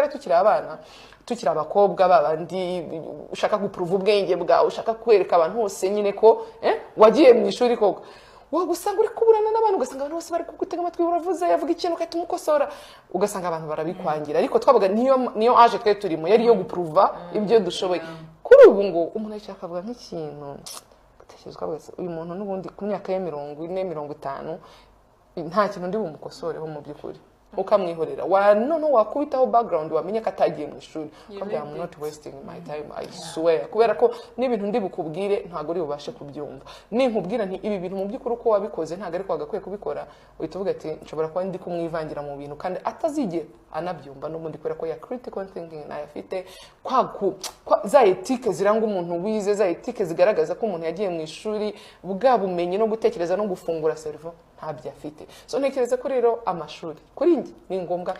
kera tukiri abana tukiri abakobwa babandi ushaka guprove ubwenge bwawe ushaka kwereka abantu hose nyine ko wagiye mu ishuri koko wagusanga uri kuburana n'abantu ugasanga abantu bose bari kugutega amatwi uravuze yavuga ikintu ukahita umukosora ugasanga abantu barabikwangira ariko twabaga niyo aje twe turimo yari yo guprova ibyo dushoboye kuri ubu ngo umuntu yicara akavuga nk'ikintu utekerezwa uyu muntu n'ubundi ku myaka ya 40-50 nta kintu ndi bumukosoreho mu by'ukuri ukamwihorera none wakubitaho background wamenye ko atagiye mu ishuri kandi I'm not wasting my time I swear kubera ko n'ibintu ndi bukubwire ntago uri bubashe kubyumva ninkubwira nti ibi bintu mu by'ukuri uko wabikoze ntago ari kwagakwiye kubikora uhita uvuga ati nshobora kuba ndi kumwivangira mu bintu kandi atazigera anabyumva n'ubundi kubera ko ya critical thinking nayo afite za etike ziranga umuntu wize za etike zigaragaza ko umuntu yagiye mu ishuri bwa bumenyi no gutekereza no gufungura cerveau ntabyo afite so ntekereza ko rero amashuri kuri njye ni ngombwa